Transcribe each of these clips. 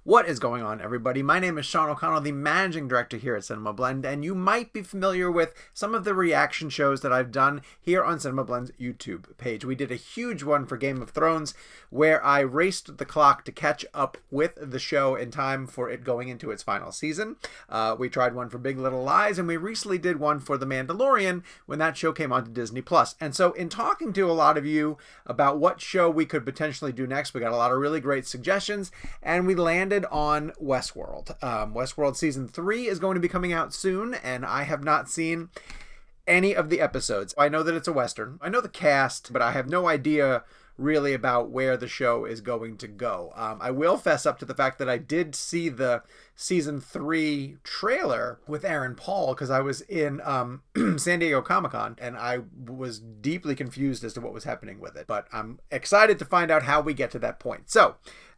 What is going on, everybody? My name is Sean O'Connell, the managing director here at CinemaBlend, and you might be familiar with some of the reaction shows that I've done here on CinemaBlend's YouTube page. We did a huge one for Game of Thrones where I raced the clock to catch up with the show in time for it going into its final season. We tried one for Big Little Lies, and we recently did one for The Mandalorian when that show came onto Disney+. And so in talking to a lot of you about what show we could potentially do next, we got a lot of really great suggestions, and we landed on Westworld. Westworld Season 3 is going to be coming out soon, and I have not seen any of the episodes. I know that it's a Western. I know the cast, but I have no idea really about where the show is going to go. I will fess up to the fact that I did see the Season 3 trailer with Aaron Paul because I was in San Diego Comic-Con, and I was deeply confused as to what was happening with it. But I'm excited to find out how we get to that point. So,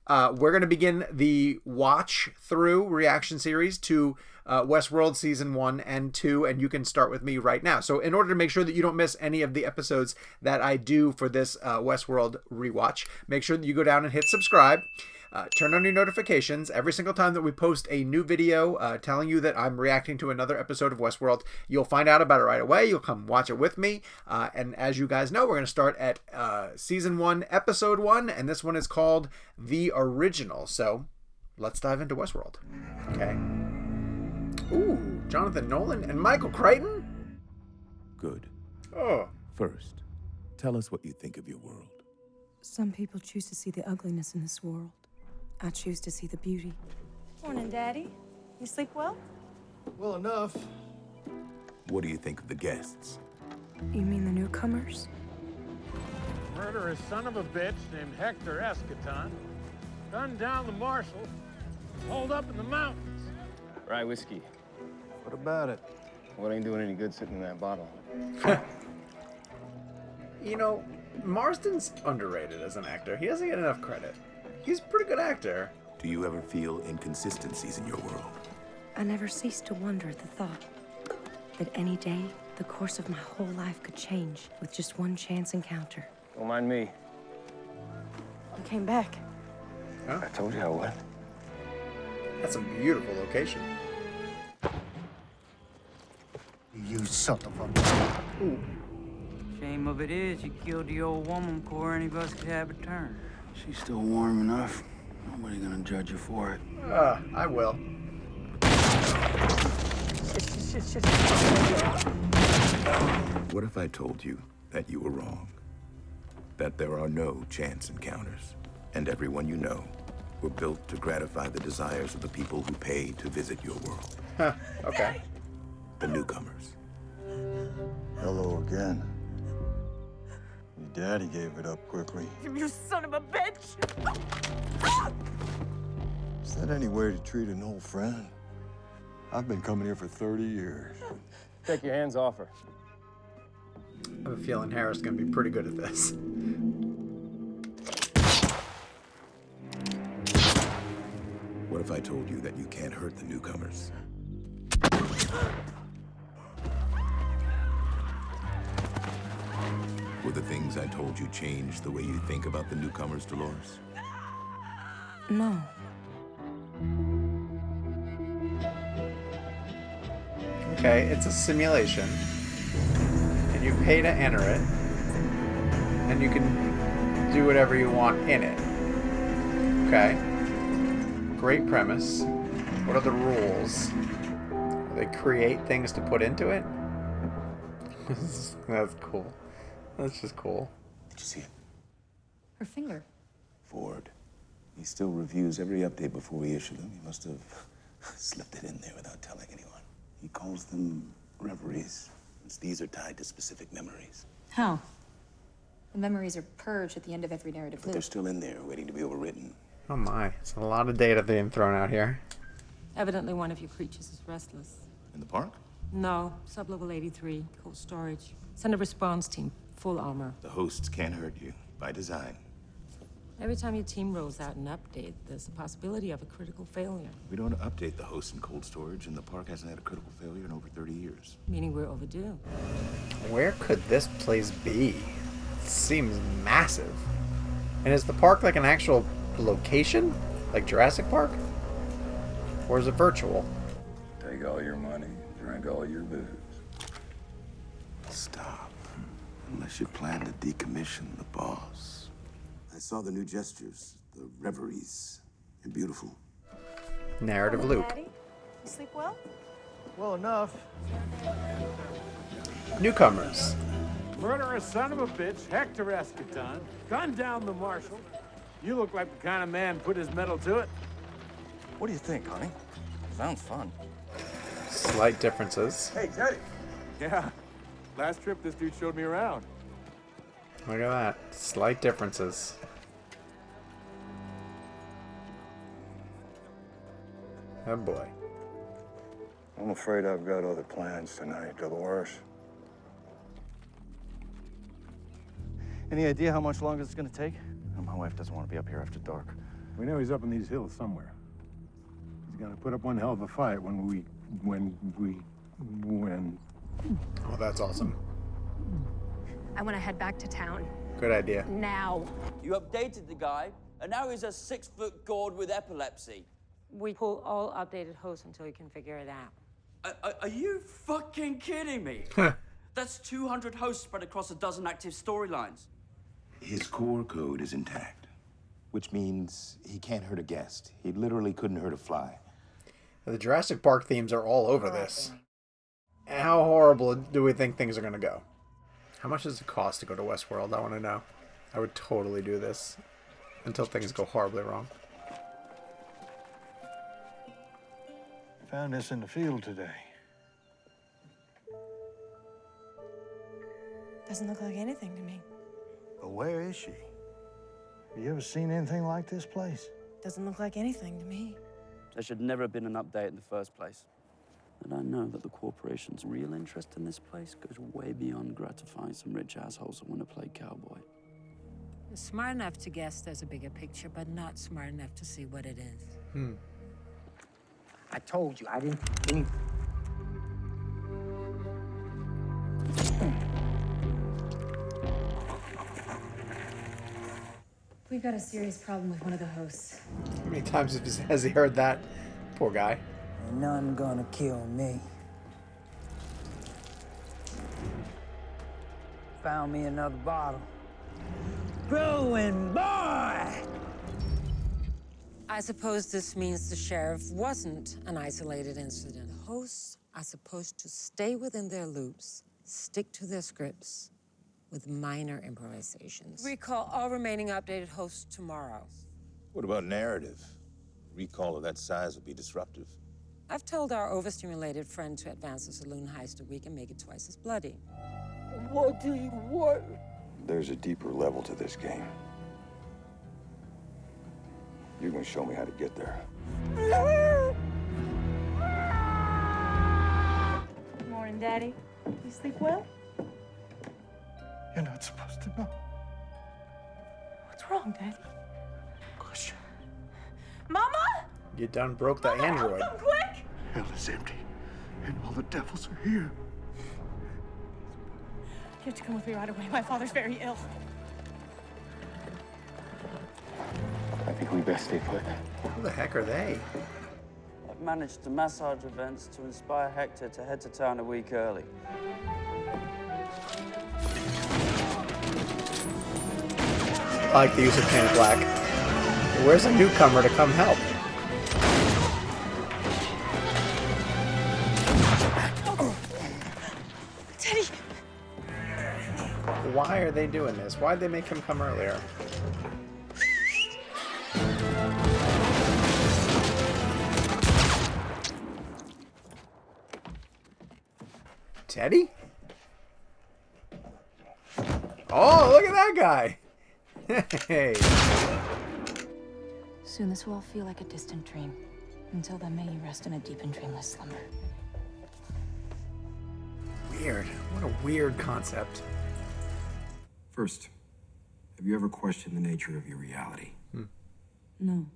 we're going to begin the watch-through reaction series to Westworld Season 1 and 2, and you can start with me right now. So in order to make sure that you don't miss any of the episodes that I do for this Westworld rewatch, make sure that you go down and hit subscribe. Turn on your notifications. Every single time that we post a new video telling you that I'm reacting to another episode of Westworld, you'll find out about it right away. You'll come watch it with me. And as you guys know, we're going to start at Season 1, Episode 1, and this one is called The Original. So let's dive into Westworld. Okay. Ooh, Jonathan Nolan and Michael Crichton? Good. Oh. First, tell us what you think of your world. Some people choose to see the ugliness in this world. I choose to see the beauty. Morning, Daddy. You sleep well? Well enough. What do you think of the guests? You mean the newcomers? Murderous son of a bitch named Hector Escaton gunned down the marshal, holed up in the mountains. Rye whiskey. What about it? What ain't doing any good sitting in that bottle? You know, Marsden's underrated as an actor. He doesn't get enough credit. He's a pretty good actor. Do you ever feel inconsistencies in your world? I never ceased to wonder at the thought that any day the course of my whole life could change with just one chance encounter. Don't mind me. You came back. Huh? I told you I would. That's a beautiful location. You son of a... Ooh. Shame of it is, you killed the old woman before any of us could have a turn. She's still warm enough. Nobody gonna judge you for it. I will. What if I told you that you were wrong? That there are no chance encounters, and everyone you know were built to gratify the desires of the people who pay to visit your world. Huh, okay. The newcomers. Hello again. Your daddy gave it up quickly. You son of a bitch! Is that any way to treat an old friend? I've been coming here for 30 years. Take your hands off her. I have a feeling Harris is going to be pretty good at this. What if I told you that you can't hurt the newcomers? Will the things I told you change the way you think about the newcomers, Dolores? No. Okay, it's a simulation. And you pay to enter it. And you can do whatever you want in it. Okay. Great premise. What are the rules? They create things to put into it? That's cool. That's just cool. Did you see it? Her finger. Ford. He still reviews every update before we issue them. He must have slipped it in there without telling anyone. He calls them reveries, since these are tied to specific memories. How? The memories are purged at the end of every narrative But loop. they're still in there, waiting to be overwritten. Oh my. It's a lot of data being thrown out here. Evidently one of your creatures is restless. In the park? No, sublevel 83, cold storage. Send a response team, full armor. The hosts can't hurt you, by design. Every time your team rolls out an update, there's a possibility of a critical failure. We don't update the hosts in cold storage, and the park hasn't had a critical failure in over 30 years. Meaning we're overdue. Where could this place be? It seems massive. And is the park like an actual location? Like Jurassic Park? Or is it virtual? Take all your money, drink all your booze. Stop. Unless you plan to decommission the boss. I saw the new gestures, the reveries. You're beautiful. Narrative loop. Daddy, you sleep well? Well enough. Newcomers. Murderous son of a bitch, Hector Escaton, gunned down the marshal. You look like the kind of man put his metal to it. What do you think, honey? Sounds fun. Slight differences. Hey, Teddy. Yeah. Last trip, this dude showed me around. Look at that. Slight differences. Oh boy. I'm afraid I've got other plans tonight, Dolores. Any idea how much longer it's gonna take? My wife doesn't want to be up here after dark. We know he's up in these hills somewhere. He's gonna put up one hell of a fight when. Oh, that's awesome. I want to head back to town. Good idea. Now. You updated the guy, and now he's a 6-foot gourd with epilepsy. We pull all updated hosts until you can figure it out. Are you fucking kidding me? That's 200 hosts spread across a dozen active storylines. His core code is intact, which means he can't hurt a guest. He literally couldn't hurt a fly. The Jurassic Park themes are all over this. How horrible do we think things are going to go? How much does it cost to go to Westworld? I want to know. I would totally do this until things go horribly wrong. Found this in the field today. Doesn't look like anything to me. But where is she? Have you ever seen anything like this place? Doesn't look like anything to me. There should never have been an update in the first place. And I know that the corporation's real interest in this place goes way beyond gratifying some rich assholes that want to play cowboy. You're smart enough to guess there's a bigger picture, but not smart enough to see what it is. I told you, I didn't. We've got a serious problem with one of the hosts. How many times has he heard that? Poor guy. Ain't none gonna kill me. Found me another bottle. Growing boy! I suppose this means the sheriff wasn't an isolated incident. Hosts are supposed to stay within their loops, stick to their scripts, with minor improvisations. Recall all remaining updated hosts tomorrow. What about narrative? Recall of that size would be disruptive. I've told our overstimulated friend to advance the saloon heist a week and make it twice as bloody. What do you want? There's a deeper level to this game. You're gonna show me how to get there. Morning, Daddy. You sleep well? You're not supposed to know. What's wrong, Daddy? Question. Mama! You done broke the android. Come quick! Hell is empty, and all the devils are here. You have to come with me right away. My father's very ill. I think we best stay put. Who the heck are they? I've managed to massage events to inspire Hector to head to town a week early. I like the use of Planet Black. Where's a newcomer to come help? Teddy! Why are they doing this? Why'd they make him come earlier? Teddy? Oh, look at that guy! Hey. Soon this will all feel like a distant dream. Until then, may you rest in a deep and dreamless slumber. Weird. What a weird concept. First, have you ever questioned the nature of your reality? No.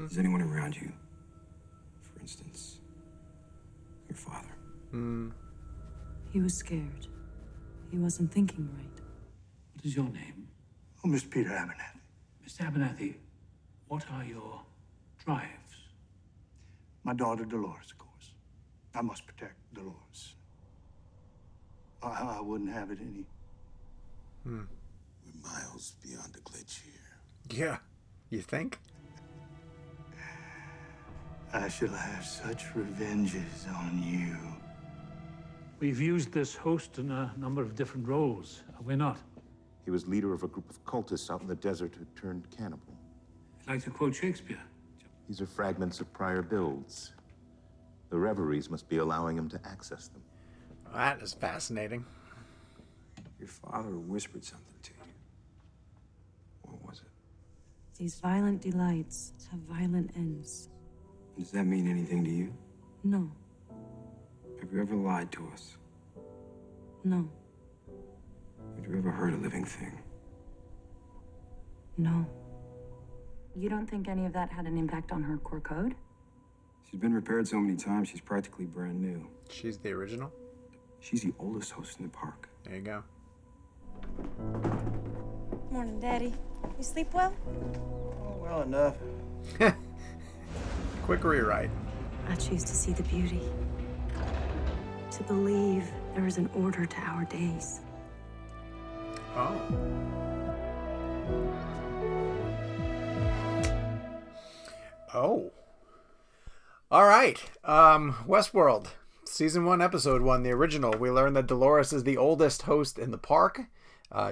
Is anyone around you, for instance, your father? He was scared. He wasn't thinking right. What is your name? Oh, Mr. Peter Abernathy. Mr. Abernathy, what are your drives? My daughter, Dolores, of course. I must protect Dolores. I wouldn't have it any. We're miles beyond a glitch here. Yeah. You think? I shall have such revenges on you. We've used this host in a number of different roles, have we not? He was leader of a group of cultists out in the desert who turned cannibal. I'd like to quote Shakespeare. These are fragments of prior builds. The reveries must be allowing him to access them. That is fascinating. Your father whispered something to you. What was it? These violent delights have violent ends. Does that mean anything to you? No, Have you ever lied to us? no, Have you ever hurt a living thing? no. You don't think any of that had an impact on her core code? She's been repaired so many times, she's practically brand new. She's the original? She's the oldest host in the park. There you go. Morning, Daddy. You sleep well? Oh, well enough. Quick rewrite. I choose to see the beauty. To believe there is an order to our days. Oh. Oh. All right. Westworld. Season 1, Episode 1, the original. We learn that Dolores is the oldest host in the park.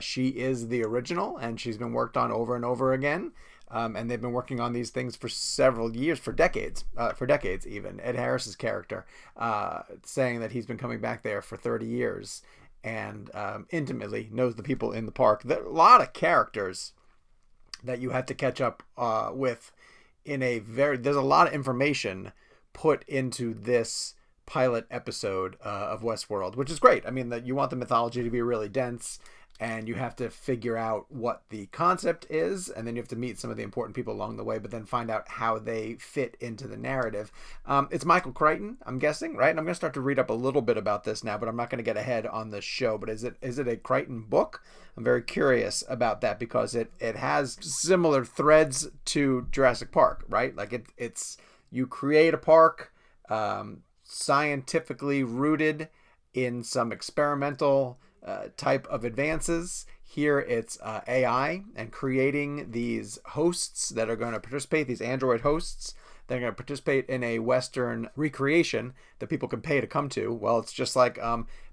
She is the original, and she's been worked on over and over again. And they've been working on these things for several years, for decades even. Ed Harris's character saying that he's been coming back there for 30 years and intimately knows the people in the park. There are a lot of characters that you have to catch up with there's a lot of information put into this pilot episode of Westworld, which is great. I mean, that you want the mythology to be really dense, and you have to figure out what the concept is, and then you have to meet some of the important people along the way, but then find out how they fit into the narrative. It's Michael Crichton, I'm guessing, right? And I'm going to start to read up a little bit about this now, but I'm not going to get ahead on the show. But is it a Crichton book? I'm very curious about that because it has similar threads to Jurassic Park, right? Like it's you create a park, scientifically rooted in some experimental type of advances. Here it's AI and creating these hosts that are going to participate, these android hosts that are going to participate in a Western recreation that people can pay to come to. Well, it's just like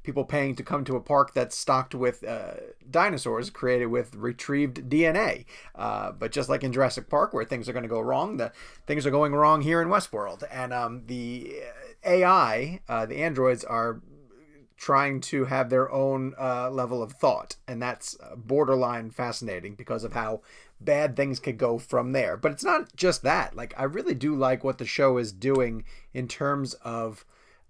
people paying to come to a park that's stocked with dinosaurs created with retrieved DNA. But just like in Jurassic Park where things are going to go wrong, the things are going wrong here in Westworld. And the AI, the androids, are trying to have their own level of thought, and that's borderline fascinating because of how bad things could go from there. But it's not just that. Like, I really do like what the show is doing in terms of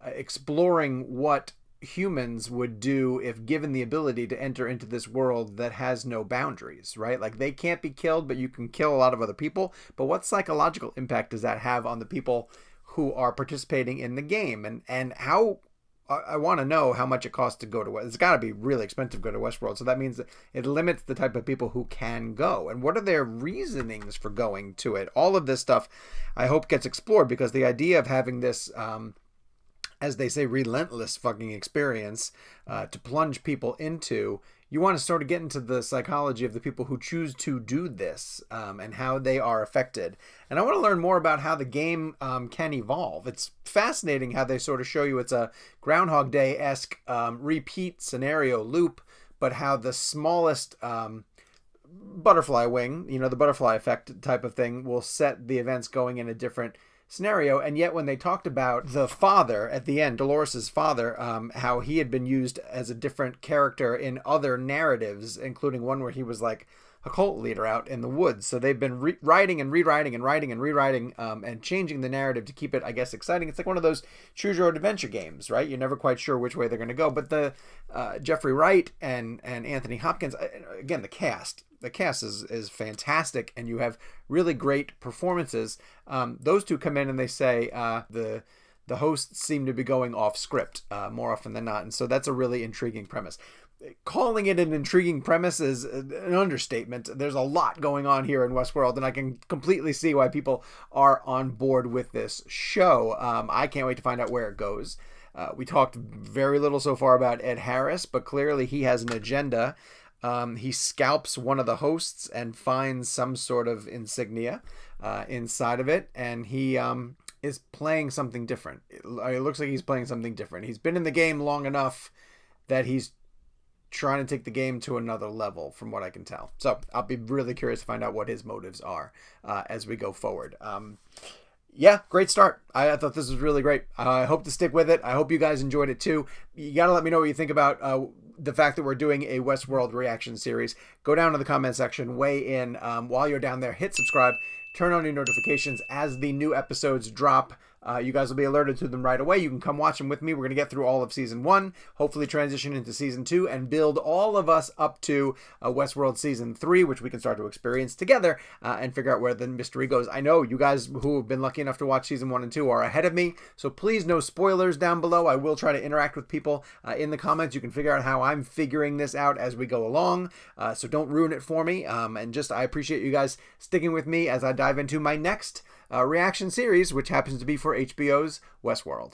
exploring what humans would do if given the ability to enter into this world that has no boundaries, right? Like, they can't be killed, but you can kill a lot of other people. But what psychological impact does that have on the people who are participating in the game? And how I want to know how much it costs to go to West. It's got to be really expensive to go to Westworld. So that means that it limits the type of people who can go. And what are their reasonings for going to it? All of this stuff I hope gets explored, because the idea of having this, as they say, relentless fucking experience to plunge people into, you want to sort of get into the psychology of the people who choose to do this and how they are affected. And I want to learn more about how the game can evolve. It's fascinating how they sort of show you it's a Groundhog Day-esque repeat scenario loop, but how the smallest butterfly wing, the butterfly effect type of thing, will set the events going in a different scenario. And yet when they talked about the father at the end, Dolores's father, how he had been used as a different character in other narratives, including one where he was like a cult leader out in the woods. So they've been writing and rewriting and writing and rewriting and changing the narrative to keep it, I guess, exciting. It's like one of those choose your own adventure games, right? You're never quite sure which way they're going to go. But the Jeffrey Wright and Anthony Hopkins, again, the cast is fantastic, and you have really great performances. Those two come in and they say the hosts seem to be going off script more often than not, and so that's a really intriguing premise. calling it an intriguing premise is an understatement. There's a lot going on here in Westworld, and I can completely see why people are on board with this show. I can't wait to find out where it goes. We talked very little so far about Ed Harris, but clearly he has an agenda. He scalps one of the hosts and finds some sort of insignia inside of it, and he is playing something different. It looks like he's playing something different. He's been in the game long enough that he's trying to take the game to another level, from what I can tell. So I'll be really curious to find out what his motives are as we go forward. Yeah, great start. I thought this was really great. I hope to stick with it. I hope you guys enjoyed it too. You got to let me know what you think about the fact that we're doing a Westworld reaction series. Go down to the comment section, weigh in. While you're down there, hit subscribe, turn on your notifications as the new episodes drop. You guys will be alerted to them right away. You can come watch them with me. We're going to get through all of Season 1, hopefully transition into Season 2, and build all of us up to Westworld Season 3, which we can start to experience together and figure out where the mystery goes. I know you guys who have been lucky enough to watch Season 1 and 2 are ahead of me, so please no spoilers down below. I will try to interact with people in the comments. You can figure out how I'm figuring this out as we go along, so don't ruin it for me. And just I appreciate you guys sticking with me as I dive into my next reaction series, which happens to be for HBO's Westworld.